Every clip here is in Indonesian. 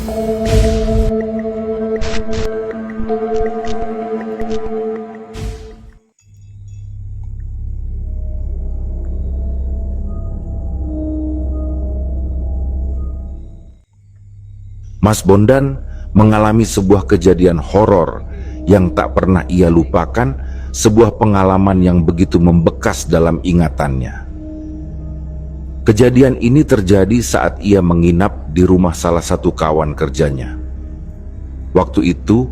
Mas Bondan mengalami sebuah kejadian horor yang tak pernah ia lupakan, sebuah pengalaman yang begitu membekas dalam ingatannya. Kejadian ini terjadi saat ia menginap di rumah salah satu kawan kerjanya. Waktu itu,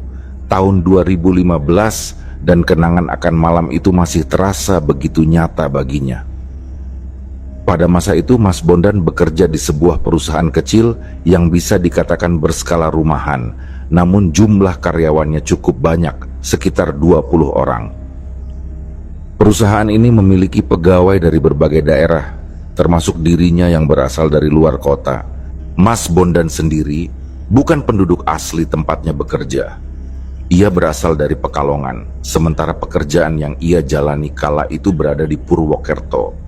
tahun 2015, dan kenangan akan malam itu masih terasa begitu nyata baginya. Pada masa itu Mas Bondan bekerja di sebuah perusahaan kecil yang bisa dikatakan berskala rumahan, namun jumlah karyawannya cukup banyak, sekitar 20 orang. Perusahaan ini memiliki pegawai dari berbagai daerah, termasuk dirinya yang berasal dari luar kota. Mas Bondan sendiri bukan penduduk asli tempatnya bekerja. Ia berasal dari Pekalongan, sementara pekerjaan yang ia jalani kala itu berada di Purwokerto.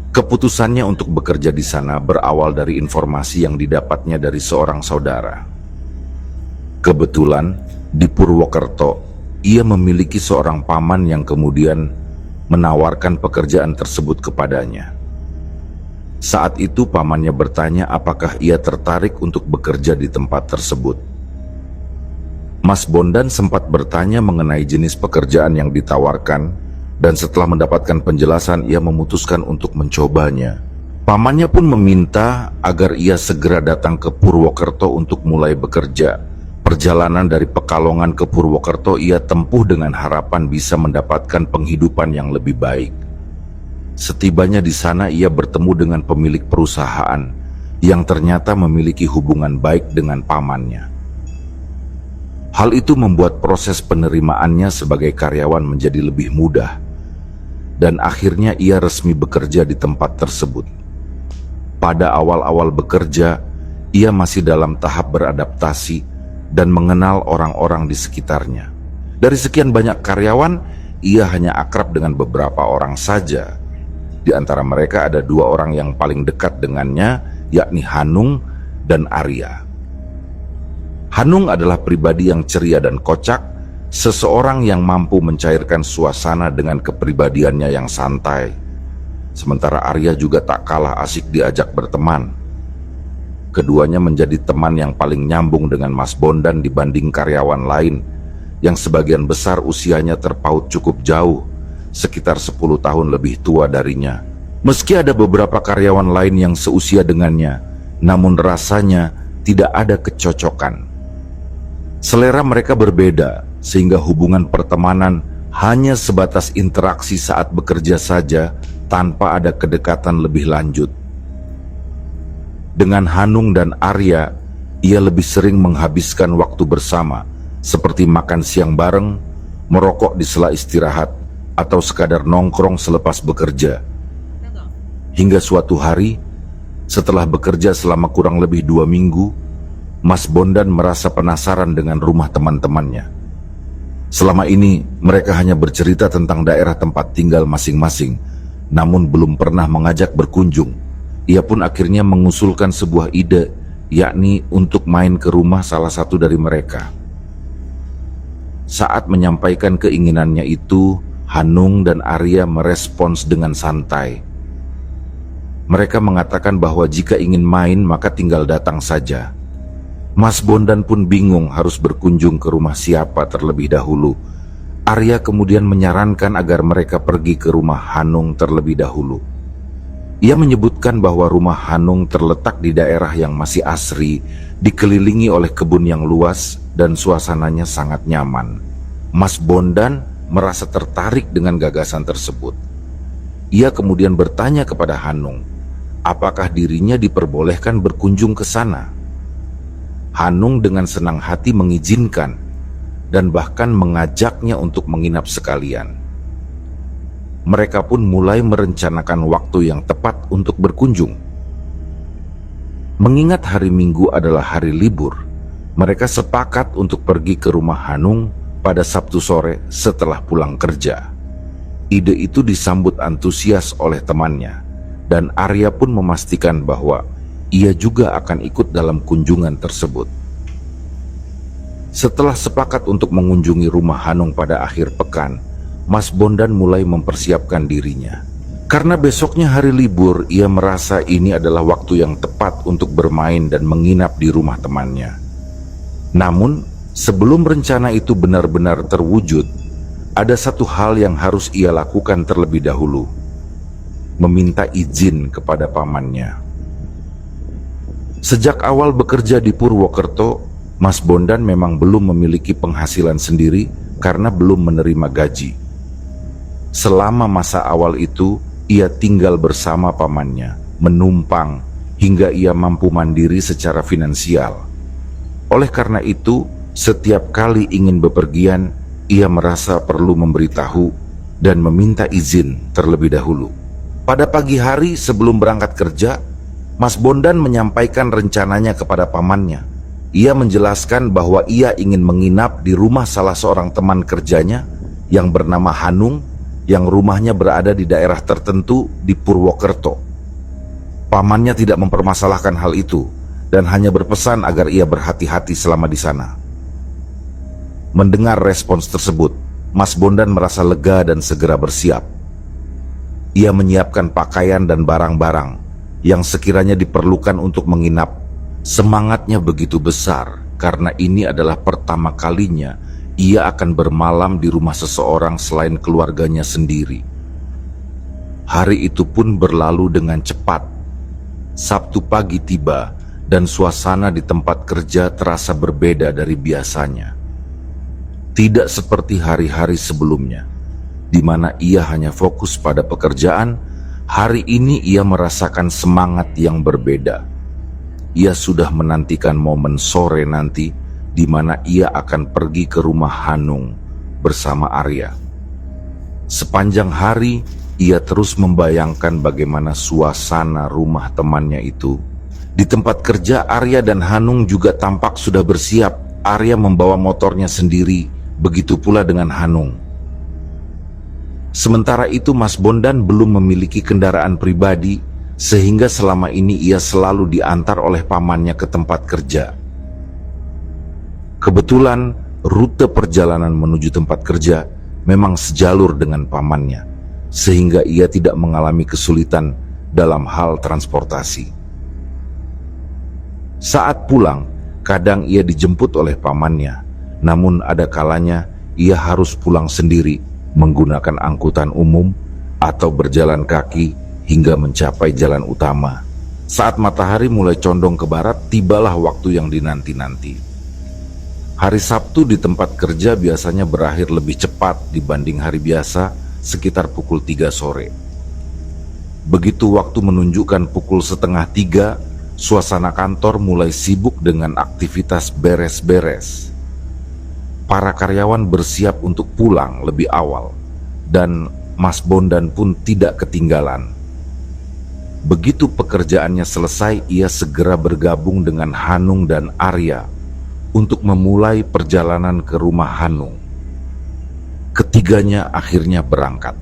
Keputusannya untuk bekerja di sana berawal dari informasi yang didapatnya dari seorang saudara. Kebetulan di Purwokerto, ia memiliki seorang paman yang kemudian menawarkan pekerjaan tersebut kepadanya. Saat itu pamannya bertanya apakah ia tertarik untuk bekerja di tempat tersebut. Mas Bondan sempat bertanya mengenai jenis pekerjaan yang ditawarkan, dan setelah mendapatkan penjelasan ia memutuskan untuk mencobanya. Pamannya pun meminta agar ia segera datang ke Purwokerto untuk mulai bekerja. Perjalanan dari Pekalongan ke Purwokerto ia tempuh dengan harapan bisa mendapatkan penghidupan yang lebih baik. Setibanya di sana ia bertemu dengan pemilik perusahaan yang ternyata memiliki hubungan baik dengan pamannya. Hal itu membuat proses penerimaannya sebagai karyawan menjadi lebih mudah, dan akhirnya ia resmi bekerja di tempat tersebut. Pada awal-awal bekerja, ia masih dalam tahap beradaptasi dan mengenal orang-orang di sekitarnya. Dari sekian banyak karyawan, ia hanya akrab dengan beberapa orang saja. Di antara mereka ada 2 orang yang paling dekat dengannya, yakni Hanung dan Arya. Hanung adalah pribadi yang ceria dan kocak, seseorang yang mampu mencairkan suasana dengan kepribadiannya yang santai. Sementara Arya juga tak kalah asik diajak berteman. Keduanya menjadi teman yang paling nyambung dengan Mas Bondan dibanding karyawan lain, yang sebagian besar usianya terpaut cukup jauh, sekitar 10 tahun lebih tua darinya. Meski ada beberapa karyawan lain yang seusia dengannya, namun rasanya tidak ada kecocokan. Selera mereka berbeda, sehingga hubungan pertemanan hanya sebatas interaksi saat bekerja saja tanpa ada kedekatan lebih lanjut. Dengan Hanung dan Arya, ia lebih sering menghabiskan waktu bersama, seperti makan siang bareng, merokok di sela istirahat, atau sekadar nongkrong selepas bekerja. Hingga suatu hari, setelah bekerja selama kurang lebih 2 minggu, Mas Bondan merasa penasaran dengan rumah teman-temannya. Selama ini mereka hanya bercerita tentang daerah tempat tinggal masing-masing, namun belum pernah mengajak berkunjung. Ia pun akhirnya mengusulkan sebuah ide, yakni untuk main ke rumah salah satu dari mereka. Saat menyampaikan keinginannya itu, Hanung dan Arya merespons dengan santai. Mereka mengatakan bahwa jika ingin main maka tinggal datang saja. Mas Bondan pun bingung harus berkunjung ke rumah siapa terlebih dahulu. Arya kemudian menyarankan agar mereka pergi ke rumah Hanung terlebih dahulu. Ia menyebutkan bahwa rumah Hanung terletak di daerah yang masih asri, dikelilingi oleh kebun yang luas dan suasananya sangat nyaman. Mas Bondan merasa tertarik dengan gagasan tersebut. Ia kemudian bertanya kepada Hanung, apakah dirinya diperbolehkan berkunjung ke sana. Hanung dengan senang hati mengizinkan dan bahkan mengajaknya untuk menginap sekalian. Mereka pun mulai merencanakan waktu yang tepat untuk berkunjung. Mengingat hari Minggu adalah hari libur, mereka sepakat untuk pergi ke rumah Hanung pada Sabtu sore setelah pulang kerja. Ide itu disambut antusias oleh temannya, dan Arya pun memastikan bahwa ia juga akan ikut dalam kunjungan tersebut. Setelah sepakat untuk mengunjungi rumah Hanung pada akhir pekan, Mas Bondan mulai mempersiapkan dirinya. Karena besoknya hari libur, ia merasa ini adalah waktu yang tepat untuk bermain dan menginap di rumah temannya. Namun, sebelum rencana itu benar-benar terwujud, ada satu hal yang harus ia lakukan terlebih dahulu: meminta izin kepada pamannya. Sejak awal bekerja di Purwokerto, Mas Bondan memang belum memiliki penghasilan sendiri karena belum menerima gaji. Selama masa awal itu, ia tinggal bersama pamannya, menumpang, hingga ia mampu mandiri secara finansial. Oleh karena itu, setiap kali ingin bepergian, ia merasa perlu memberitahu dan meminta izin terlebih dahulu. Pada pagi hari sebelum berangkat kerja, Mas Bondan menyampaikan rencananya kepada pamannya. Ia menjelaskan bahwa ia ingin menginap di rumah salah seorang teman kerjanya yang bernama Hanung, yang rumahnya berada di daerah tertentu di Purwokerto. Pamannya tidak mempermasalahkan hal itu dan hanya berpesan agar ia berhati-hati selama di sana. Mendengar respons tersebut, Mas Bondan merasa lega dan segera bersiap. Ia menyiapkan pakaian dan barang-barang yang sekiranya diperlukan untuk menginap. Semangatnya begitu besar karena ini adalah pertama kalinya ia akan bermalam di rumah seseorang selain keluarganya sendiri. Hari itu pun berlalu dengan cepat. Sabtu pagi tiba dan suasana di tempat kerja terasa berbeda dari biasanya. Tidak seperti hari-hari sebelumnya, di mana ia hanya fokus pada pekerjaan. Hari ini ia merasakan semangat yang berbeda. Ia sudah menantikan momen sore nanti di mana ia akan pergi ke rumah Hanung bersama Arya. Sepanjang hari, ia terus membayangkan bagaimana suasana rumah temannya itu. Di tempat kerja, Arya dan Hanung juga tampak sudah bersiap. Arya membawa motornya sendiri, begitu pula dengan Hanung. Sementara itu, Mas Bondan belum memiliki kendaraan pribadi, sehingga selama ini ia selalu diantar oleh pamannya ke tempat kerja. Kebetulan, rute perjalanan menuju tempat kerja memang sejalur dengan pamannya, sehingga ia tidak mengalami kesulitan dalam hal transportasi. Saat pulang, kadang ia dijemput oleh pamannya, namun ada kalanya ia harus pulang sendiri menggunakan angkutan umum atau berjalan kaki hingga mencapai jalan utama. Saat matahari mulai condong ke barat, tibalah waktu yang dinanti-nanti. Hari Sabtu di tempat kerja biasanya berakhir lebih cepat dibanding hari biasa, sekitar pukul 3 sore. Begitu waktu menunjukkan pukul 2:30, suasana kantor mulai sibuk dengan aktivitas beres-beres. Para karyawan bersiap untuk pulang lebih awal, dan Mas Bondan pun tidak ketinggalan. Begitu pekerjaannya selesai, ia segera bergabung dengan Hanung dan Arya untuk memulai perjalanan ke rumah Hanung. Ketiganya akhirnya berangkat.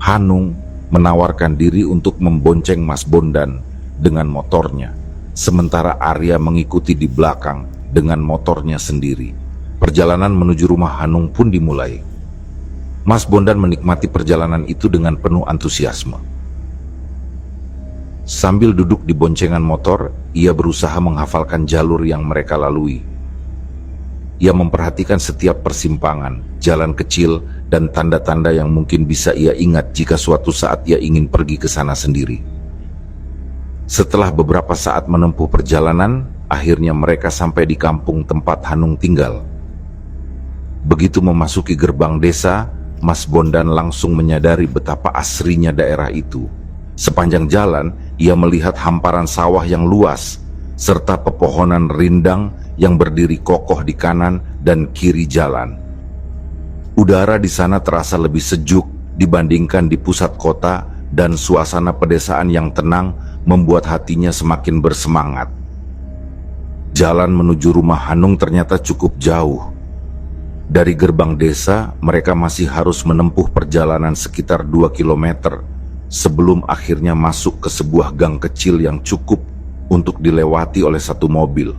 Hanung menawarkan diri untuk membonceng Mas Bondan dengan motornya, sementara Arya mengikuti di belakang dengan motornya sendiri. Perjalanan menuju rumah Hanung pun dimulai. Mas Bondan menikmati perjalanan itu dengan penuh antusiasme. Sambil duduk di boncengan motor, ia berusaha menghafalkan jalur yang mereka lalui. Ia memperhatikan setiap persimpangan, jalan kecil, dan tanda-tanda yang mungkin bisa ia ingat jika suatu saat ia ingin pergi ke sana sendiri. Setelah beberapa saat menempuh perjalanan, akhirnya mereka sampai di kampung tempat Hanung tinggal. Begitu memasuki gerbang desa, Mas Bondan langsung menyadari betapa asrinya daerah itu. Sepanjang jalan, ia melihat hamparan sawah yang luas, serta pepohonan rindang yang berdiri kokoh di kanan dan kiri jalan. Udara di sana terasa lebih sejuk dibandingkan di pusat kota, dan suasana pedesaan yang tenang membuat hatinya semakin bersemangat. Jalan menuju rumah Hanung ternyata cukup jauh. Dari gerbang desa, mereka masih harus menempuh perjalanan sekitar 2 kilometer sebelum akhirnya masuk ke sebuah gang kecil yang cukup untuk dilewati oleh satu mobil.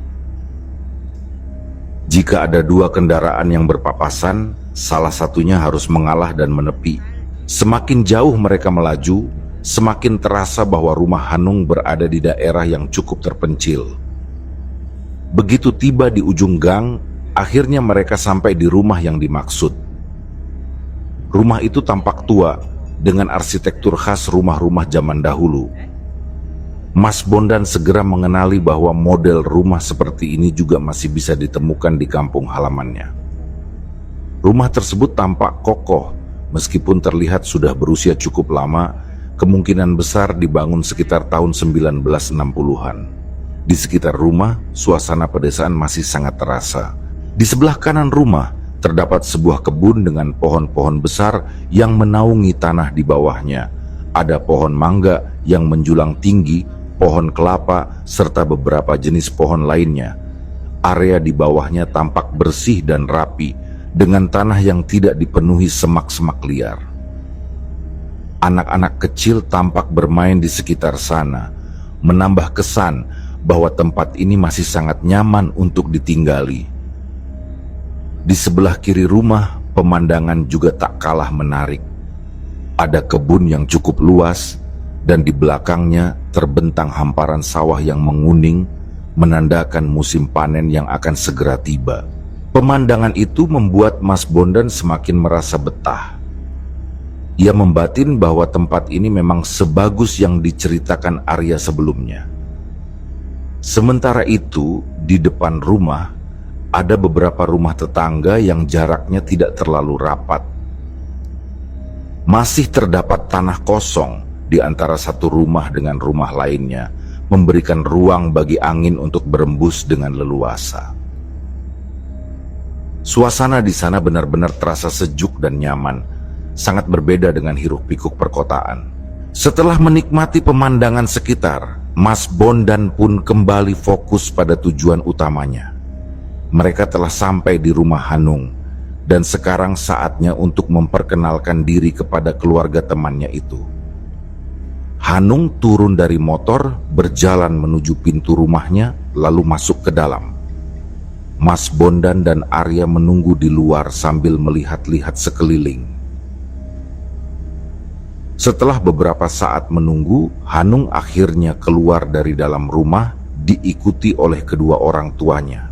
Jika ada dua kendaraan yang berpapasan, salah satunya harus mengalah dan menepi. Semakin jauh mereka melaju, semakin terasa bahwa rumah Hanung berada di daerah yang cukup terpencil. Begitu tiba di ujung gang, akhirnya mereka sampai di rumah yang dimaksud. Rumah itu tampak tua, dengan arsitektur khas rumah-rumah zaman dahulu. Mas Bondan segera mengenali bahwa model rumah seperti ini juga masih bisa ditemukan di kampung halamannya. Rumah tersebut tampak kokoh, meskipun terlihat sudah berusia cukup lama, kemungkinan besar dibangun sekitar tahun 1960-an. Di sekitar rumah, suasana pedesaan masih sangat terasa. Di sebelah kanan rumah, terdapat sebuah kebun dengan pohon-pohon besar yang menaungi tanah di bawahnya. Ada pohon mangga yang menjulang tinggi, pohon kelapa, serta beberapa jenis pohon lainnya. Area di bawahnya tampak bersih dan rapi, dengan tanah yang tidak dipenuhi semak-semak liar. Anak-anak kecil tampak bermain di sekitar sana, menambah kesan bahwa tempat ini masih sangat nyaman untuk ditinggali. Di sebelah kiri rumah, pemandangan juga tak kalah menarik. Ada kebun yang cukup luas, dan di belakangnya terbentang hamparan sawah yang menguning, menandakan musim panen yang akan segera tiba. Pemandangan itu membuat Mas Bondan semakin merasa betah. Ia membatin bahwa tempat ini memang sebagus yang diceritakan Arya sebelumnya. Sementara itu, di depan rumah, ada beberapa rumah tetangga yang jaraknya tidak terlalu rapat. Masih terdapat tanah kosong di antara satu rumah dengan rumah lainnya, memberikan ruang bagi angin untuk berembus dengan leluasa. Suasana di sana benar-benar terasa sejuk dan nyaman, sangat berbeda dengan hiruk-pikuk perkotaan. Setelah menikmati pemandangan sekitar, Mas Bondan pun kembali fokus pada tujuan utamanya. Mereka telah sampai di rumah Hanung, dan sekarang saatnya untuk memperkenalkan diri kepada keluarga temannya itu. Hanung turun dari motor, berjalan menuju pintu rumahnya, lalu masuk ke dalam. Mas Bondan dan Arya menunggu di luar sambil melihat-lihat sekeliling. Setelah beberapa saat menunggu, Hanung akhirnya keluar dari dalam rumah, diikuti oleh kedua orang tuanya.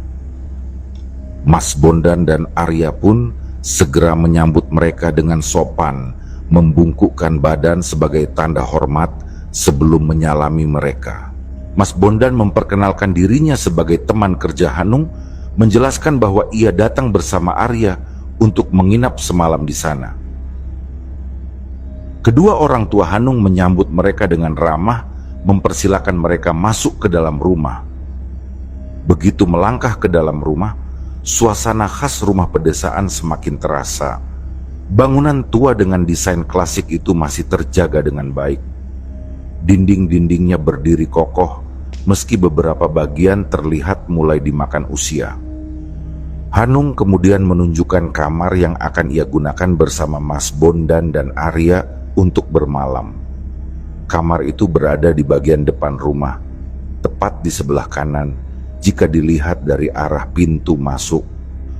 Mas Bondan dan Arya pun segera menyambut mereka dengan sopan, membungkukkan badan sebagai tanda hormat sebelum menyalami mereka. Mas Bondan memperkenalkan dirinya sebagai teman kerja Hanung, menjelaskan bahwa ia datang bersama Arya untuk menginap semalam di sana. Kedua orang tua Hanung menyambut mereka dengan ramah, mempersilakan mereka masuk ke dalam rumah. Begitu melangkah ke dalam rumah, suasana khas rumah pedesaan semakin terasa. Bangunan tua dengan desain klasik itu masih terjaga dengan baik. Dinding-dindingnya berdiri kokoh, meski beberapa bagian terlihat mulai dimakan usia. Hanung kemudian menunjukkan kamar yang akan ia gunakan bersama Mas Bondan dan Arya untuk bermalam. Kamar itu berada di bagian depan rumah, tepat di sebelah kanan jika dilihat dari arah pintu masuk.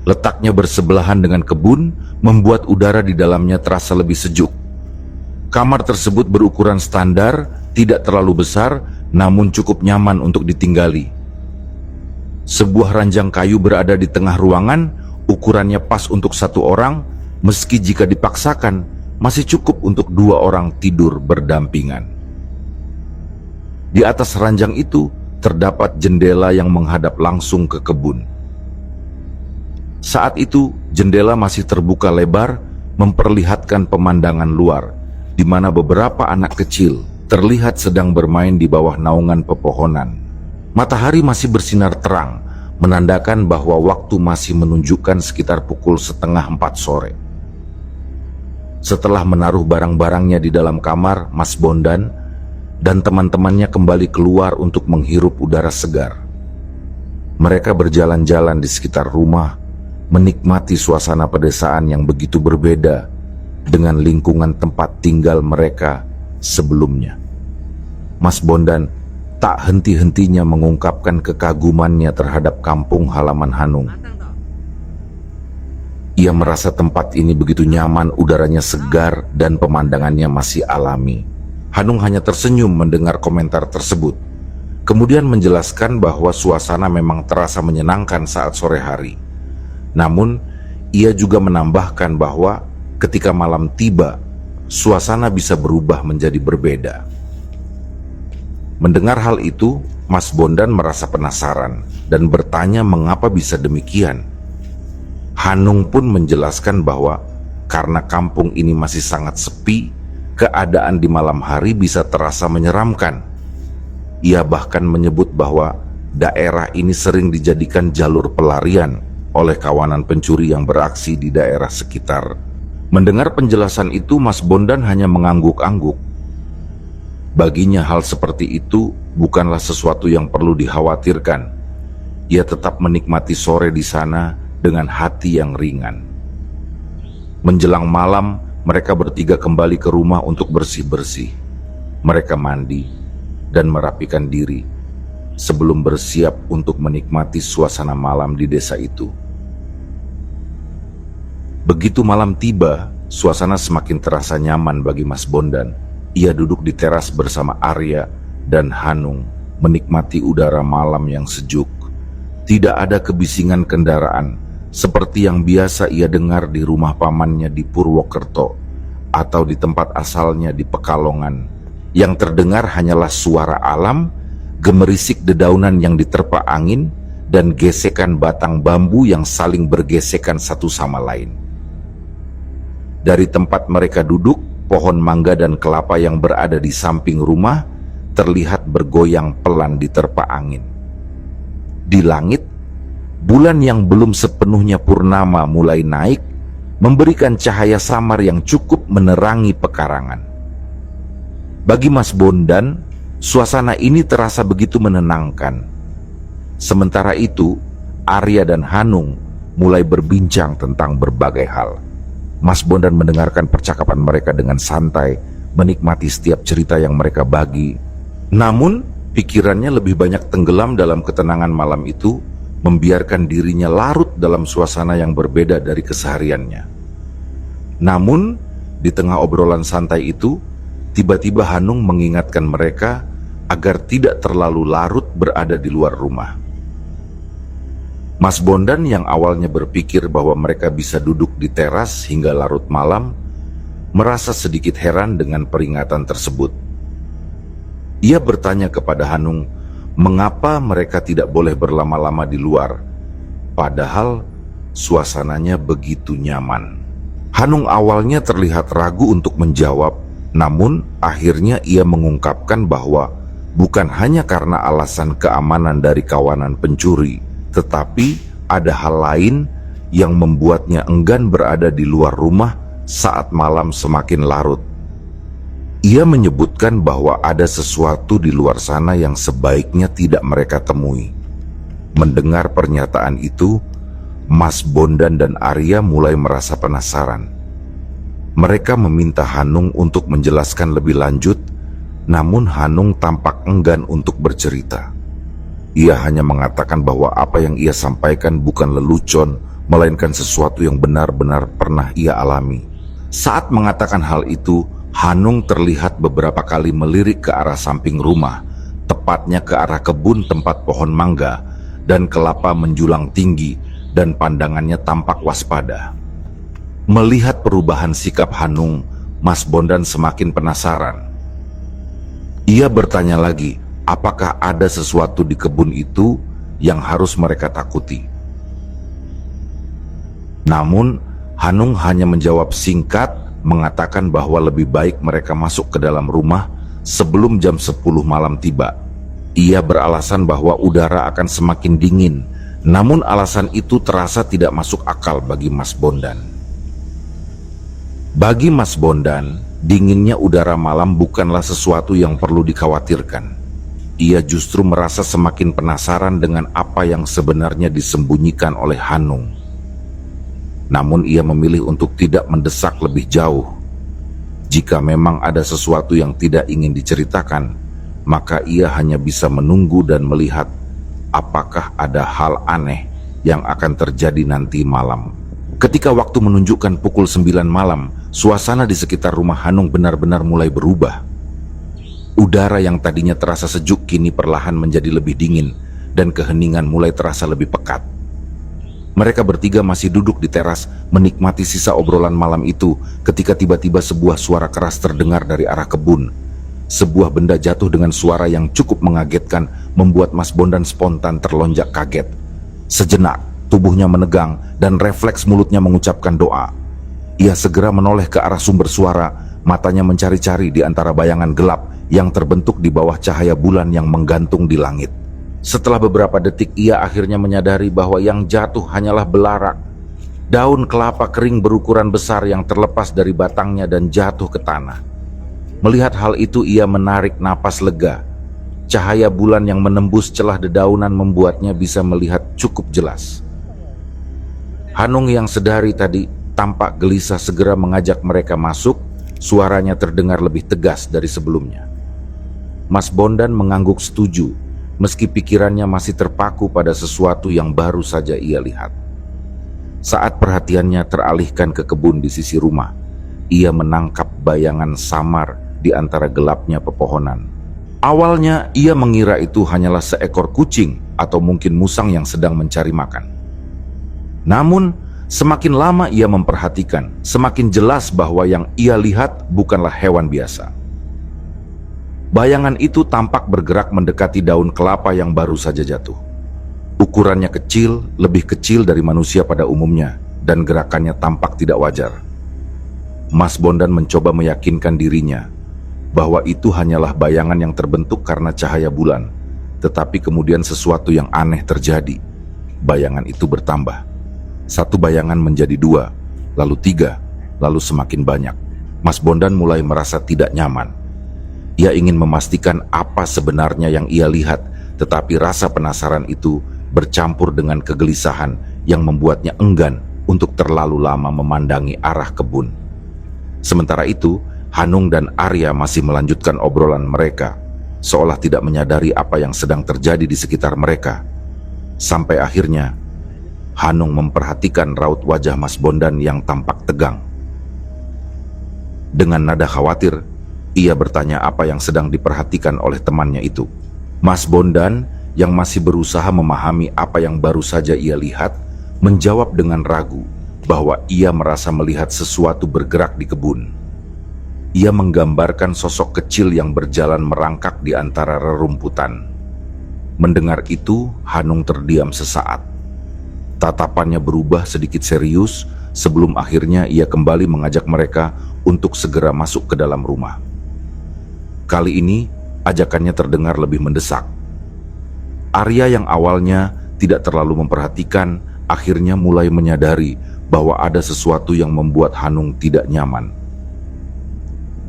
Letaknya bersebelahan dengan kebun, membuat udara di dalamnya terasa lebih sejuk. Kamar tersebut berukuran standar, tidak terlalu besar, namun cukup nyaman untuk ditinggali. Sebuah ranjang kayu berada di tengah ruangan, ukurannya pas untuk satu orang, meski jika dipaksakan, masih cukup untuk dua orang tidur berdampingan. Di atas ranjang itu, terdapat jendela yang menghadap langsung ke kebun. Saat itu, jendela masih terbuka lebar, memperlihatkan pemandangan luar, di mana beberapa anak kecil terlihat sedang bermain di bawah naungan pepohonan. Matahari masih bersinar terang, menandakan bahwa waktu masih menunjukkan sekitar pukul 3:30 sore. Setelah menaruh barang-barangnya di dalam kamar, Mas Bondan dan teman-temannya kembali keluar untuk menghirup udara segar. Mereka berjalan-jalan di sekitar rumah, menikmati suasana pedesaan yang begitu berbeda dengan lingkungan tempat tinggal mereka sebelumnya. Mas Bondan tak henti-hentinya mengungkapkan kekagumannya terhadap kampung halaman Hanung. Ia merasa tempat ini begitu nyaman, udaranya segar, dan pemandangannya masih alami. Hanung hanya tersenyum mendengar komentar tersebut. Kemudian menjelaskan bahwa suasana memang terasa menyenangkan saat sore hari. Namun, ia juga menambahkan bahwa ketika malam tiba, suasana bisa berubah menjadi berbeda. Mendengar hal itu, Mas Bondan merasa penasaran dan bertanya mengapa bisa demikian. Hanung pun menjelaskan bahwa karena kampung ini masih sangat sepi, keadaan di malam hari bisa terasa menyeramkan. Ia bahkan menyebut bahwa daerah ini sering dijadikan jalur pelarian oleh kawanan pencuri yang beraksi di daerah sekitar. Mendengar penjelasan itu, Mas Bondan hanya mengangguk-angguk. Baginya hal seperti itu bukanlah sesuatu yang perlu dikhawatirkan. Ia tetap menikmati sore di sana dengan hati yang ringan. Menjelang malam, mereka bertiga kembali ke rumah untuk bersih-bersih. Mereka mandi dan merapikan diri sebelum bersiap untuk menikmati suasana malam di desa itu. Begitu malam tiba, suasana semakin terasa nyaman bagi Mas Bondan. Ia duduk di teras bersama Arya dan Hanung, menikmati udara malam yang sejuk. Tidak ada kebisingan kendaraan seperti yang biasa ia dengar di rumah pamannya di Purwokerto atau di tempat asalnya di Pekalongan. Yang terdengar hanyalah suara alam, gemerisik dedaunan yang diterpa angin, dan gesekan batang bambu yang saling bergesekan satu sama lain. Dari tempat mereka duduk, pohon mangga dan kelapa yang berada di samping rumah terlihat bergoyang pelan diterpa angin. Di langit, bulan yang belum sepenuhnya purnama mulai naik, memberikan cahaya samar yang cukup menerangi pekarangan. Bagi Mas Bondan, suasana ini terasa begitu menenangkan. Sementara itu, Arya dan Hanung mulai berbincang tentang berbagai hal. Mas Bondan mendengarkan percakapan mereka dengan santai, menikmati setiap cerita yang mereka bagi. Namun, pikirannya lebih banyak tenggelam dalam ketenangan malam itu, membiarkan dirinya larut dalam suasana yang berbeda dari kesehariannya. Namun, di tengah obrolan santai itu, tiba-tiba Hanung mengingatkan mereka agar tidak terlalu larut berada di luar rumah. Mas Bondan yang awalnya berpikir bahwa mereka bisa duduk di teras hingga larut malam, merasa sedikit heran dengan peringatan tersebut. Ia bertanya kepada Hanung, mengapa mereka tidak boleh berlama-lama di luar, padahal suasananya begitu nyaman. Hanung awalnya terlihat ragu untuk menjawab, namun akhirnya ia mengungkapkan bahwa bukan hanya karena alasan keamanan dari kawanan pencuri, tetapi ada hal lain yang membuatnya enggan berada di luar rumah saat malam semakin larut. Ia menyebutkan bahwa ada sesuatu di luar sana yang sebaiknya tidak mereka temui. Mendengar pernyataan itu, Mas Bondan dan Arya mulai merasa penasaran. Mereka meminta Hanung untuk menjelaskan lebih lanjut, namun Hanung tampak enggan untuk bercerita. Ia hanya mengatakan bahwa apa yang ia sampaikan bukan lelucon, melainkan sesuatu yang benar-benar pernah ia alami. Saat mengatakan hal itu, Hanung terlihat beberapa kali melirik ke arah samping rumah, tepatnya ke arah kebun tempat pohon mangga dan kelapa menjulang tinggi, dan pandangannya tampak waspada. Melihat perubahan sikap Hanung, Mas Bondan semakin penasaran. Ia bertanya lagi, apakah ada sesuatu di kebun itu yang harus mereka takuti? Namun, Hanung hanya menjawab singkat, mengatakan bahwa lebih baik mereka masuk ke dalam rumah sebelum jam 10 malam tiba. Ia beralasan bahwa udara akan semakin dingin, namun alasan itu terasa tidak masuk akal bagi Mas Bondan. Bagi Mas Bondan, dinginnya udara malam bukanlah sesuatu yang perlu dikhawatirkan. Ia justru merasa semakin penasaran dengan apa yang sebenarnya disembunyikan oleh Hanung. Namun ia memilih untuk tidak mendesak lebih jauh. Jika memang ada sesuatu yang tidak ingin diceritakan, maka ia hanya bisa menunggu dan melihat apakah ada hal aneh yang akan terjadi nanti malam. Ketika waktu menunjukkan pukul 9 malam, suasana di sekitar rumah Hanung benar-benar mulai berubah. Udara yang tadinya terasa sejuk kini perlahan menjadi lebih dingin dan keheningan mulai terasa lebih pekat. Mereka bertiga masih duduk di teras menikmati sisa obrolan malam itu ketika tiba-tiba sebuah suara keras terdengar dari arah kebun. Sebuah benda jatuh dengan suara yang cukup mengagetkan membuat Mas Bondan spontan terlonjak kaget. Sejenak, tubuhnya menegang dan refleks mulutnya mengucapkan doa. Ia segera menoleh ke arah sumber suara, matanya mencari-cari di antara bayangan gelap yang terbentuk di bawah cahaya bulan yang menggantung di langit. Setelah beberapa detik, ia akhirnya menyadari bahwa yang jatuh hanyalah belarak, daun kelapa kering berukuran besar yang terlepas dari batangnya dan jatuh ke tanah. Melihat hal itu, ia menarik napas lega. Cahaya bulan yang menembus celah dedaunan membuatnya bisa melihat cukup jelas. Hanung yang sedari tadi tampak gelisah segera mengajak mereka masuk. Suaranya terdengar lebih tegas dari sebelumnya. Mas Bondan mengangguk setuju, meski pikirannya masih terpaku pada sesuatu yang baru saja ia lihat. Saat perhatiannya teralihkan ke kebun di sisi rumah, ia menangkap bayangan samar di antara gelapnya pepohonan. Awalnya ia mengira itu hanyalah seekor kucing atau mungkin musang yang sedang mencari makan. Namun, semakin lama ia memperhatikan, semakin jelas bahwa yang ia lihat bukanlah hewan biasa. Bayangan itu tampak bergerak mendekati daun kelapa yang baru saja jatuh. Ukurannya kecil, lebih kecil dari manusia pada umumnya, dan gerakannya tampak tidak wajar. Mas Bondan mencoba meyakinkan dirinya bahwa itu hanyalah bayangan yang terbentuk karena cahaya bulan, tetapi kemudian sesuatu yang aneh terjadi. Bayangan itu bertambah. Satu bayangan menjadi 2, lalu 3, lalu semakin banyak. Mas Bondan mulai merasa tidak nyaman. Ia ingin memastikan apa sebenarnya yang ia lihat, tetapi rasa penasaran itu bercampur dengan kegelisahan yang membuatnya enggan untuk terlalu lama memandangi arah kebun. Sementara itu, Hanung dan Arya masih melanjutkan obrolan mereka, seolah tidak menyadari apa yang sedang terjadi di sekitar mereka. Sampai akhirnya, Hanung memperhatikan raut wajah Mas Bondan yang tampak tegang. Dengan nada khawatir, ia bertanya apa yang sedang diperhatikan oleh temannya itu. Mas Bondan yang masih berusaha memahami apa yang baru saja ia lihat, menjawab dengan ragu bahwa ia merasa melihat sesuatu bergerak di kebun. Ia menggambarkan sosok kecil yang berjalan merangkak di antara rerumputan. Mendengar itu, Hanung terdiam sesaat. Tatapannya berubah sedikit serius sebelum akhirnya ia kembali mengajak mereka untuk segera masuk ke dalam rumah. Kali ini, ajakannya terdengar lebih mendesak. Arya yang awalnya tidak terlalu memperhatikan, akhirnya mulai menyadari bahwa ada sesuatu yang membuat Hanung tidak nyaman.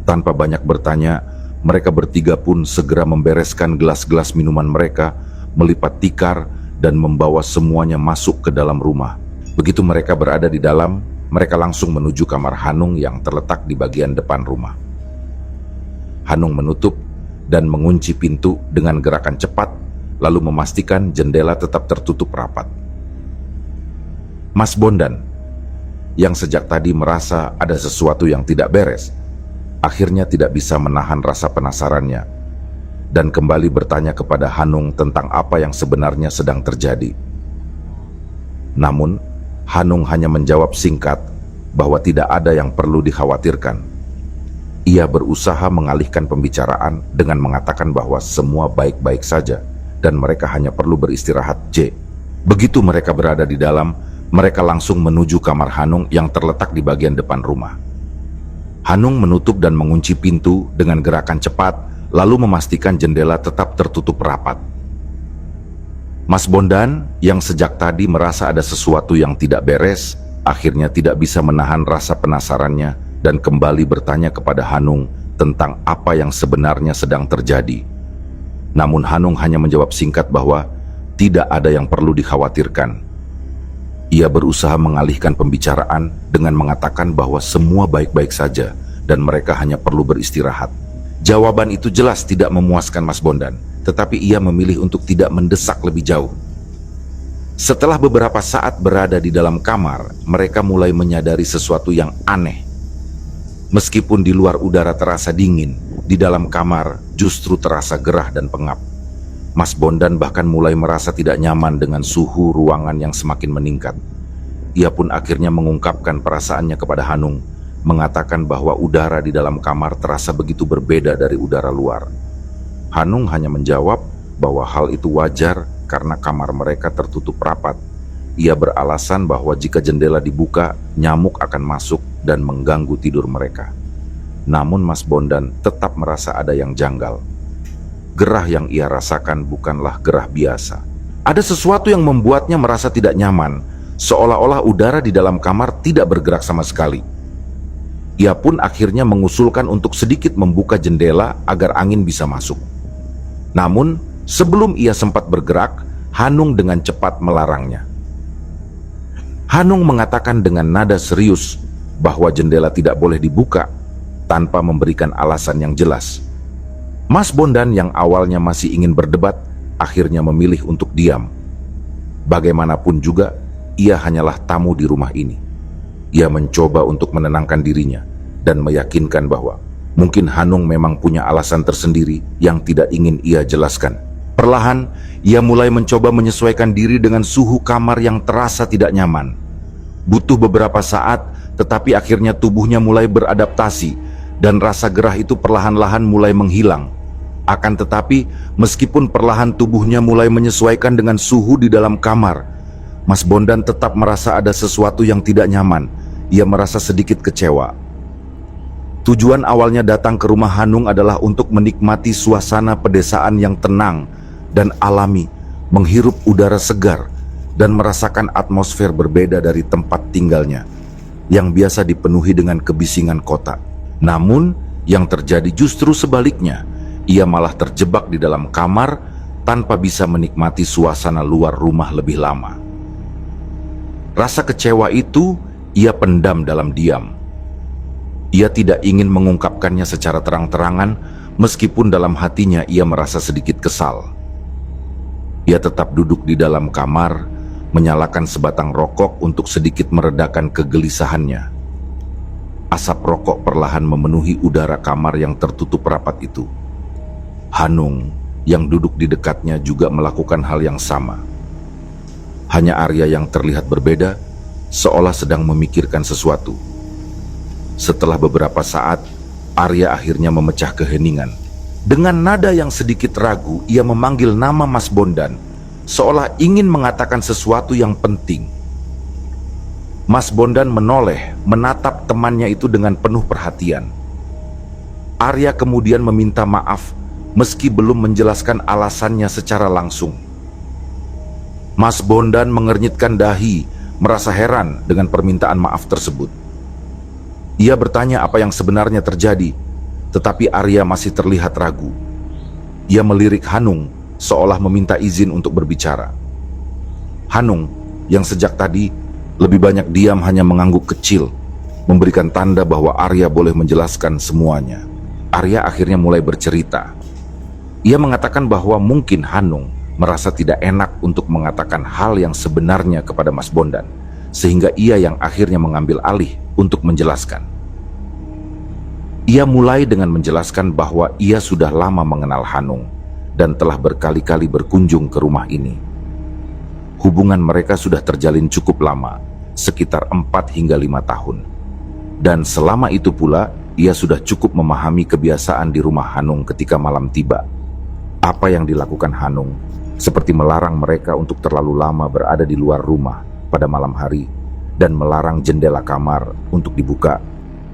Tanpa banyak bertanya, mereka bertiga pun segera membereskan gelas-gelas minuman mereka, melipat tikar, dan membawa semuanya masuk ke dalam rumah. Begitu mereka berada di dalam, mereka langsung menuju kamar Hanung yang terletak di bagian depan rumah. Hanung menutup dan mengunci pintu dengan gerakan cepat, lalu memastikan jendela tetap tertutup rapat. Mas Bondan, yang sejak tadi merasa ada sesuatu yang tidak beres, akhirnya tidak bisa menahan rasa penasarannya dan kembali bertanya kepada Hanung tentang apa yang sebenarnya sedang terjadi. Namun, Hanung hanya menjawab singkat bahwa tidak ada yang perlu dikhawatirkan. Ia berusaha mengalihkan pembicaraan dengan mengatakan bahwa semua baik-baik saja dan mereka hanya perlu beristirahat. Begitu mereka berada di dalam, mereka langsung menuju kamar Hanung yang terletak di bagian depan rumah. Hanung menutup dan mengunci pintu dengan gerakan cepat, lalu memastikan jendela tetap tertutup rapat. Mas Bondan yang sejak tadi merasa ada sesuatu yang tidak beres, akhirnya tidak bisa menahan rasa penasarannya dan kembali bertanya kepada Hanung tentang apa yang sebenarnya sedang terjadi. Namun Hanung hanya menjawab singkat bahwa tidak ada yang perlu dikhawatirkan. Ia berusaha mengalihkan pembicaraan dengan mengatakan bahwa semua baik-baik saja dan mereka hanya perlu beristirahat. Jawaban itu jelas tidak memuaskan Mas Bondan, tetapi ia memilih untuk tidak mendesak lebih jauh. Setelah beberapa saat berada di dalam kamar, mereka mulai menyadari sesuatu yang aneh. Meskipun di luar udara terasa dingin, di dalam kamar justru terasa gerah dan pengap. Mas Bondan bahkan mulai merasa tidak nyaman dengan suhu ruangan yang semakin meningkat. Ia pun akhirnya mengungkapkan perasaannya kepada Hanung, mengatakan bahwa udara di dalam kamar terasa begitu berbeda dari udara luar. Hanung hanya menjawab bahwa hal itu wajar karena kamar mereka tertutup rapat. Ia beralasan bahwa jika jendela dibuka, nyamuk akan masuk dan mengganggu tidur mereka. Namun Mas Bondan tetap merasa ada yang janggal. Gerah yang ia rasakan bukanlah gerah biasa. Ada sesuatu yang membuatnya merasa tidak nyaman, seolah-olah udara di dalam kamar tidak bergerak sama sekali. Ia pun akhirnya mengusulkan untuk sedikit membuka jendela agar angin bisa masuk. Namun, sebelum ia sempat bergerak, Hanung dengan cepat melarangnya. Hanung mengatakan dengan nada serius bahwa jendela tidak boleh dibuka tanpa memberikan alasan yang jelas. Mas Bondan yang awalnya masih ingin berdebat, akhirnya memilih untuk diam. Bagaimanapun juga, ia hanyalah tamu di rumah ini. Ia mencoba untuk menenangkan dirinya dan meyakinkan bahwa mungkin Hanung memang punya alasan tersendiri yang tidak ingin ia jelaskan. Perlahan, ia mulai mencoba menyesuaikan diri dengan suhu kamar yang terasa tidak nyaman. Butuh beberapa saat, tetapi akhirnya tubuhnya mulai beradaptasi dan rasa gerah itu perlahan-lahan mulai menghilang. Akan tetapi, meskipun perlahan tubuhnya mulai menyesuaikan dengan suhu di dalam kamar, Mas Bondan tetap merasa ada sesuatu yang tidak nyaman. Ia merasa sedikit kecewa. Tujuan awalnya datang ke rumah Hanung adalah untuk menikmati suasana pedesaan yang tenang dan alami, menghirup udara segar, dan merasakan atmosfer berbeda dari tempat tinggalnya, yang biasa dipenuhi dengan kebisingan kota. Namun, yang terjadi justru sebaliknya. Ia malah terjebak di dalam kamar tanpa bisa menikmati suasana luar rumah lebih lama. Rasa kecewa itu ia pendam dalam diam. Ia tidak ingin mengungkapkannya secara terang-terangan, meskipun dalam hatinya ia merasa sedikit kesal. Ia tetap duduk di dalam kamar, menyalakan sebatang rokok untuk sedikit meredakan kegelisahannya. Asap rokok perlahan memenuhi udara kamar yang tertutup rapat itu. Hanung yang duduk di dekatnya juga melakukan hal yang sama. Hanya Arya yang terlihat berbeda, seolah sedang memikirkan sesuatu. Setelah beberapa saat, Arya akhirnya memecah keheningan. Dengan nada yang sedikit ragu, ia memanggil nama Mas Bondan, seolah ingin mengatakan sesuatu yang penting. Mas Bondan menoleh, menatap temannya itu dengan penuh perhatian. Arya kemudian meminta maaf, meski belum menjelaskan alasannya secara langsung. Mas Bondan mengernyitkan dahi, merasa heran dengan permintaan maaf tersebut. Ia bertanya apa yang sebenarnya terjadi, tetapi Arya masih terlihat ragu. Ia melirik Hanung, seolah meminta izin untuk berbicara. Hanung, yang sejak tadi lebih banyak diam hanya mengangguk kecil, memberikan tanda bahwa Arya boleh menjelaskan semuanya. Arya akhirnya mulai bercerita. Ia mengatakan bahwa mungkin Hanung merasa tidak enak untuk mengatakan hal yang sebenarnya kepada Mas Bondan, sehingga ia yang akhirnya mengambil alih untuk menjelaskan. Ia mulai dengan menjelaskan bahwa ia sudah lama mengenal Hanung dan telah berkali-kali berkunjung ke rumah ini. Hubungan mereka sudah terjalin cukup lama, sekitar 4 hingga 5 tahun. Dan selama itu pula, ia sudah cukup memahami kebiasaan di rumah Hanung ketika malam tiba. Apa yang dilakukan Hanung, seperti melarang mereka untuk terlalu lama berada di luar rumah pada malam hari dan melarang jendela kamar untuk dibuka,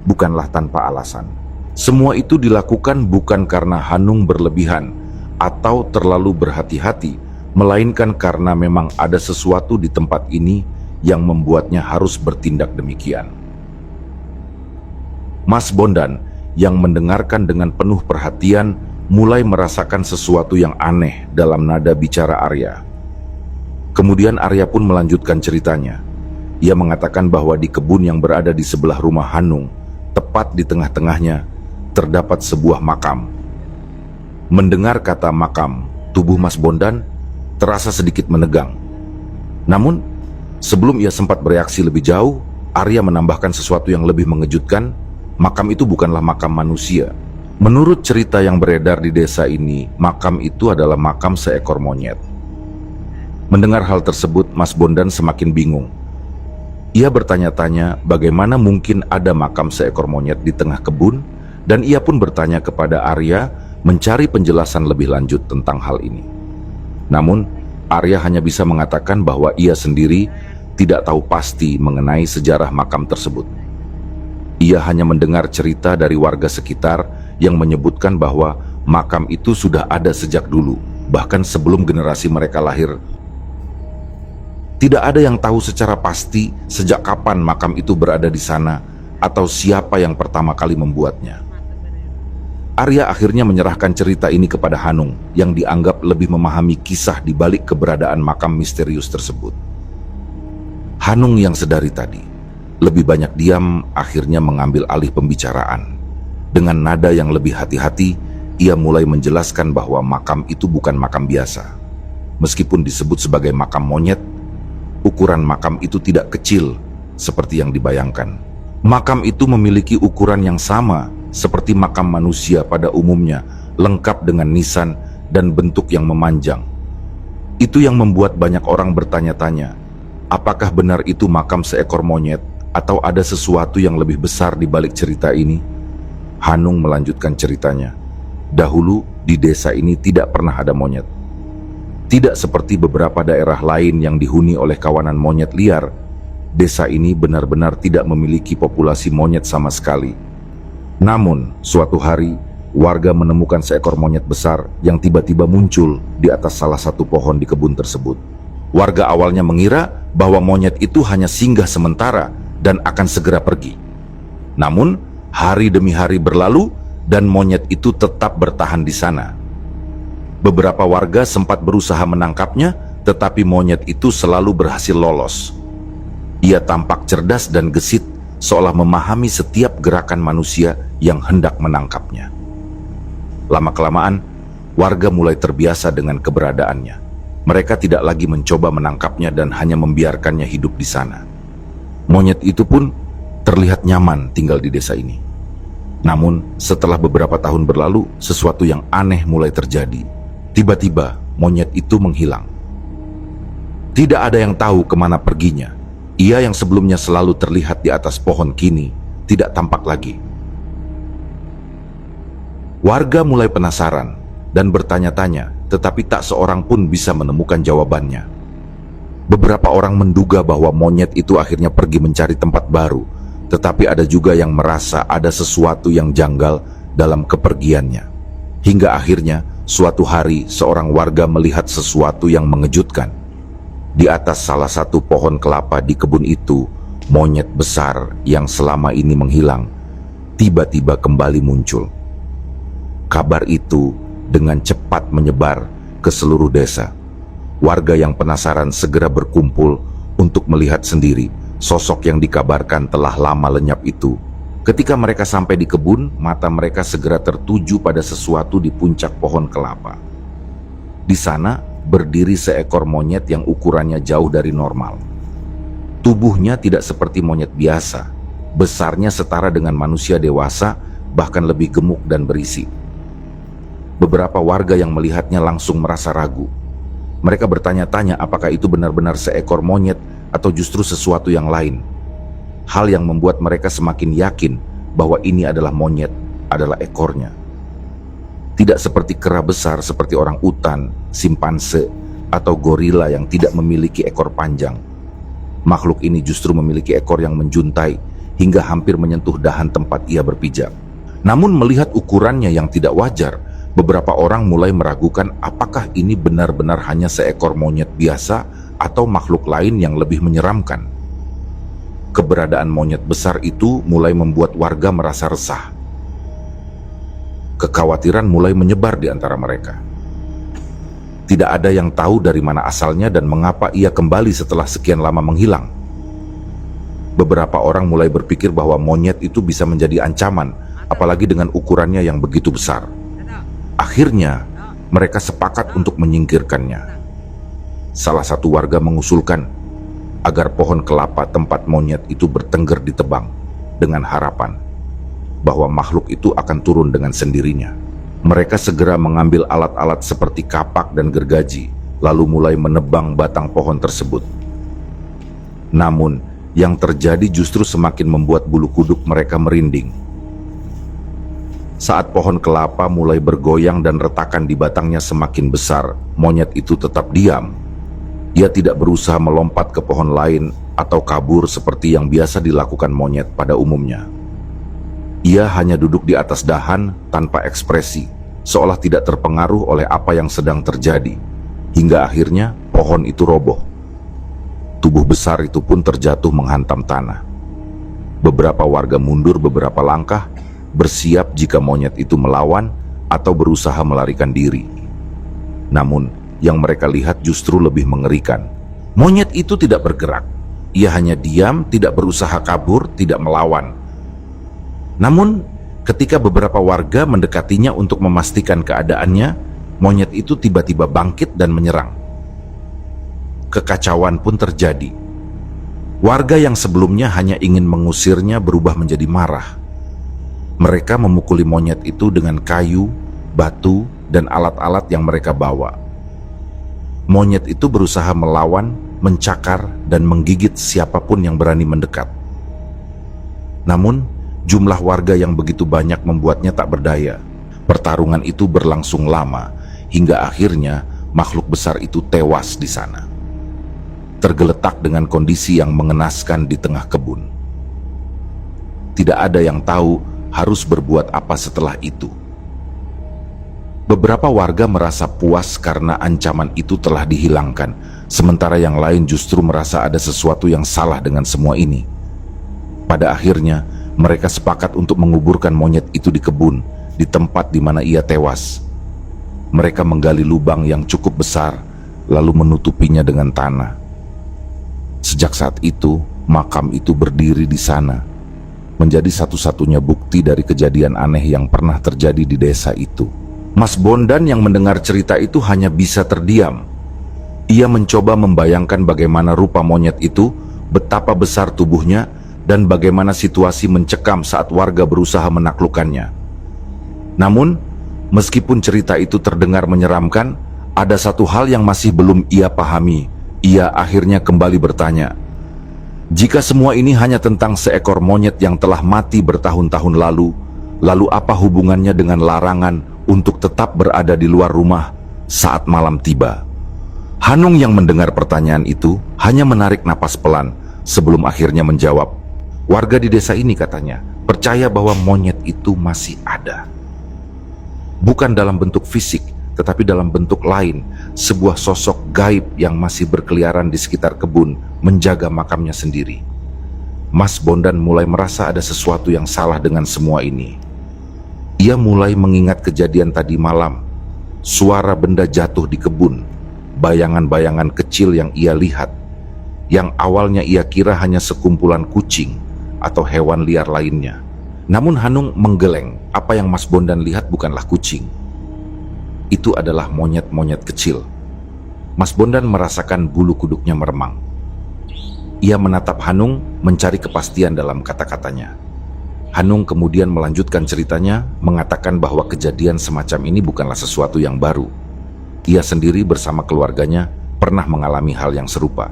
bukanlah tanpa alasan. Semua itu dilakukan bukan karena Hanung berlebihan atau terlalu berhati-hati, melainkan karena memang ada sesuatu di tempat ini yang membuatnya harus bertindak demikian. Mas Bondan yang mendengarkan dengan penuh perhatian mulai merasakan sesuatu yang aneh dalam nada bicara Arya. Kemudian Arya pun melanjutkan ceritanya. Ia mengatakan bahwa di kebun yang berada di sebelah rumah Hanung, tepat tepat di tengah-tengahnya terdapat sebuah makam. Mendengar kata makam, tubuh Mas Bondan terasa sedikit menegang. Namun, sebelum ia sempat bereaksi lebih jauh, Arya menambahkan sesuatu yang lebih mengejutkan. Makam itu bukanlah makam manusia. Menurut cerita yang beredar di desa ini, makam itu adalah makam seekor monyet. Mendengar hal tersebut, Mas Bondan semakin bingung. Ia bertanya-tanya bagaimana mungkin ada makam seekor monyet di tengah kebun, dan ia pun bertanya kepada Arya mencari penjelasan lebih lanjut tentang hal ini. Namun, Arya hanya bisa mengatakan bahwa ia sendiri tidak tahu pasti mengenai sejarah makam tersebut. Ia hanya mendengar cerita dari warga sekitar yang menyebutkan bahwa makam itu sudah ada sejak dulu, bahkan sebelum generasi mereka lahir. Tidak ada yang tahu secara pasti sejak kapan makam itu berada di sana atau siapa yang pertama kali membuatnya. Arya akhirnya menyerahkan cerita ini kepada Hanung yang dianggap lebih memahami kisah di balik keberadaan makam misterius tersebut. Hanung yang sedari tadi lebih banyak diam akhirnya mengambil alih pembicaraan. Dengan nada yang lebih hati-hati, ia mulai menjelaskan bahwa makam itu bukan makam biasa. Meskipun disebut sebagai makam monyet, ukuran makam itu tidak kecil seperti yang dibayangkan. Makam itu memiliki ukuran yang sama seperti makam manusia pada umumnya, lengkap dengan nisan dan bentuk yang memanjang. Itu yang membuat banyak orang bertanya-tanya, apakah benar itu makam seekor monyet atau ada sesuatu yang lebih besar di balik cerita ini? Hanung melanjutkan ceritanya. Dahulu di desa ini tidak pernah ada monyet. Tidak seperti beberapa daerah lain yang dihuni oleh kawanan monyet liar, desa ini benar-benar tidak memiliki populasi monyet sama sekali. Namun, suatu hari, warga menemukan seekor monyet besar yang tiba-tiba muncul di atas salah satu pohon di kebun tersebut. Warga awalnya mengira bahwa monyet itu hanya singgah sementara dan akan segera pergi. Namun, hari demi hari berlalu dan monyet itu tetap bertahan di sana. Beberapa warga sempat berusaha menangkapnya, tetapi monyet itu selalu berhasil lolos. Ia tampak cerdas dan gesit, seolah memahami setiap gerakan manusia yang hendak menangkapnya. Lama-kelamaan, warga mulai terbiasa dengan keberadaannya. Mereka tidak lagi mencoba menangkapnya dan hanya membiarkannya hidup di sana. Monyet itu pun terlihat nyaman tinggal di desa ini. Namun, setelah beberapa tahun berlalu, sesuatu yang aneh mulai terjadi. Tiba-tiba, monyet itu menghilang. Tidak ada yang tahu kemana perginya. Ia yang sebelumnya selalu terlihat di atas pohon kini tidak tampak lagi. Warga mulai penasaran dan bertanya-tanya, tetapi tak seorang pun bisa menemukan jawabannya. Beberapa orang menduga bahwa monyet itu akhirnya pergi mencari tempat baru, tetapi ada juga yang merasa ada sesuatu yang janggal dalam kepergiannya. Hingga akhirnya, suatu hari seorang warga melihat sesuatu yang mengejutkan. Di atas salah satu pohon kelapa di kebun itu, monyet besar yang selama ini menghilang, tiba-tiba kembali muncul. Kabar itu dengan cepat menyebar ke seluruh desa. Warga yang penasaran segera berkumpul untuk melihat sendiri sosok yang dikabarkan telah lama lenyap itu. Ketika mereka sampai di kebun, mata mereka segera tertuju pada sesuatu di puncak pohon kelapa. Di sana berdiri seekor monyet yang ukurannya jauh dari normal. Tubuhnya tidak seperti monyet biasa. Besarnya setara dengan manusia dewasa, bahkan lebih gemuk dan berisi. Beberapa warga yang melihatnya langsung merasa ragu. Mereka bertanya-tanya apakah itu benar-benar seekor monyet atau justru sesuatu yang lain. Hal yang membuat mereka semakin yakin bahwa ini adalah monyet, adalah ekornya. Tidak seperti kera besar seperti orang utan, simpanse, atau gorila yang tidak memiliki ekor panjang. Makhluk ini justru memiliki ekor yang menjuntai hingga hampir menyentuh dahan tempat ia berpijak. Namun melihat ukurannya yang tidak wajar, beberapa orang mulai meragukan apakah ini benar-benar hanya seekor monyet biasa atau makhluk lain yang lebih menyeramkan. Keberadaan monyet besar itu mulai membuat warga merasa resah. Kekhawatiran mulai menyebar di antara mereka. Tidak ada yang tahu dari mana asalnya dan mengapa ia kembali setelah sekian lama menghilang. Beberapa orang mulai berpikir bahwa monyet itu bisa menjadi ancaman, apalagi dengan ukurannya yang begitu besar. Akhirnya, mereka sepakat untuk menyingkirkannya. Salah satu warga mengusulkan agar pohon kelapa tempat monyet itu bertengger ditebang, dengan harapan bahwa makhluk itu akan turun dengan sendirinya. Mereka segera mengambil alat-alat seperti kapak dan gergaji, lalu mulai menebang batang pohon tersebut. Namun, yang terjadi justru semakin membuat bulu kuduk mereka merinding. Saat pohon kelapa mulai bergoyang dan retakan di batangnya semakin besar, monyet itu tetap diam. Ia tidak berusaha melompat ke pohon lain atau kabur seperti yang biasa dilakukan monyet pada umumnya. Ia hanya duduk di atas dahan tanpa ekspresi, seolah tidak terpengaruh oleh apa yang sedang terjadi. Hingga akhirnya pohon itu roboh. Tubuh besar itu pun terjatuh menghantam tanah. Beberapa warga mundur beberapa langkah, bersiap jika monyet itu melawan atau berusaha melarikan diri. Namun, yang mereka lihat justru lebih mengerikan. Monyet itu tidak bergerak. Ia hanya diam, tidak berusaha kabur, tidak melawan. Namun, ketika beberapa warga mendekatinya untuk memastikan keadaannya, monyet itu tiba-tiba bangkit dan menyerang. Kekacauan pun terjadi. Warga yang sebelumnya hanya ingin mengusirnya berubah menjadi marah. Mereka memukuli monyet itu dengan kayu, batu, dan alat-alat yang mereka bawa. Monyet itu berusaha melawan, mencakar, dan menggigit siapapun yang berani mendekat. Namun, jumlah warga yang begitu banyak membuatnya tak berdaya. Pertarungan itu berlangsung lama, hingga akhirnya makhluk besar itu tewas di sana, tergeletak dengan kondisi yang mengenaskan di tengah kebun. Tidak ada yang tahu harus berbuat apa setelah itu. Beberapa warga merasa puas karena ancaman itu telah dihilangkan, sementara yang lain justru merasa ada sesuatu yang salah dengan semua ini. Pada akhirnya, mereka sepakat untuk menguburkan monyet itu di kebun, di tempat di mana ia tewas. Mereka menggali lubang yang cukup besar, lalu menutupinya dengan tanah. Sejak saat itu, makam itu berdiri di sana, menjadi satu-satunya bukti dari kejadian aneh yang pernah terjadi di desa itu. Mas Bondan yang mendengar cerita itu hanya bisa terdiam. Ia mencoba membayangkan bagaimana rupa monyet itu, betapa besar tubuhnya, dan bagaimana situasi mencekam saat warga berusaha menaklukkannya. Namun, meskipun cerita itu terdengar menyeramkan, ada satu hal yang masih belum ia pahami. Ia akhirnya kembali bertanya, jika semua ini hanya tentang seekor monyet yang telah mati bertahun-tahun lalu apa hubungannya dengan larangan untuk tetap berada di luar rumah saat malam tiba? Hanung yang mendengar pertanyaan itu hanya menarik napas pelan sebelum akhirnya menjawab. Warga di desa ini, katanya, percaya bahwa monyet itu masih ada. Bukan dalam bentuk fisik, tetapi dalam bentuk lain, sebuah sosok gaib yang masih berkeliaran di sekitar kebun, menjaga makamnya sendiri. Mas Bondan mulai merasa ada sesuatu yang salah dengan semua ini. Ia mulai mengingat kejadian tadi malam, suara benda jatuh di kebun, bayangan-bayangan kecil yang ia lihat, yang awalnya ia kira hanya sekumpulan kucing atau hewan liar lainnya. Namun Hanung menggeleng, apa yang Mas Bondan lihat bukanlah kucing. Itu adalah monyet-monyet kecil. Mas Bondan merasakan bulu kuduknya meremang. Ia menatap Hanung mencari kepastian dalam kata-katanya. Hanung kemudian melanjutkan ceritanya, mengatakan bahwa kejadian semacam ini bukanlah sesuatu yang baru. Ia sendiri bersama keluarganya pernah mengalami hal yang serupa.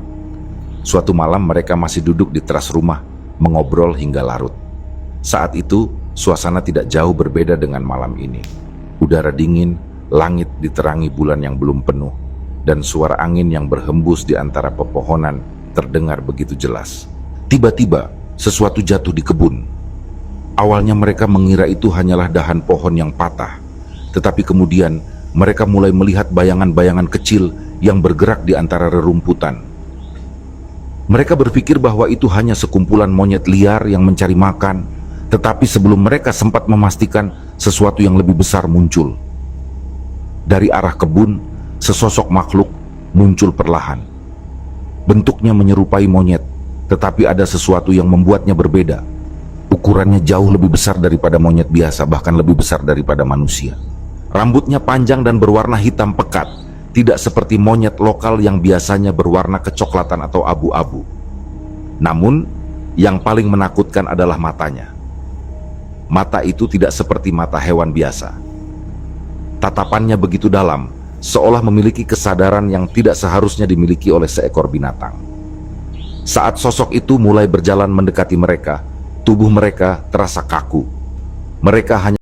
Suatu malam mereka masih duduk di teras rumah, mengobrol hingga larut. Saat itu, suasana tidak jauh berbeda dengan malam ini. Udara dingin, langit diterangi bulan yang belum penuh, dan suara angin yang berhembus di antara pepohonan terdengar begitu jelas. Tiba-tiba, sesuatu jatuh di kebun. Awalnya mereka mengira itu hanyalah dahan pohon yang patah, tetapi kemudian mereka mulai melihat bayangan-bayangan kecil yang bergerak di antara rerumputan. Mereka berpikir bahwa itu hanya sekumpulan monyet liar yang mencari makan, tetapi sebelum mereka sempat memastikan, sesuatu yang lebih besar muncul. Dari arah kebun, sesosok makhluk muncul perlahan. Bentuknya menyerupai monyet, Tetapi ada sesuatu yang membuatnya berbeda. Ukurannya jauh lebih besar daripada monyet biasa, bahkan lebih besar daripada manusia. Rambutnya panjang dan berwarna hitam pekat, tidak seperti monyet lokal yang biasanya berwarna kecoklatan atau abu-abu. Namun, yang paling menakutkan adalah matanya. Mata itu tidak seperti mata hewan biasa. Tatapannya begitu dalam, seolah memiliki kesadaran yang tidak seharusnya dimiliki oleh seekor binatang. Saat sosok itu mulai berjalan mendekati mereka, tubuh mereka terasa kaku. Mereka hanya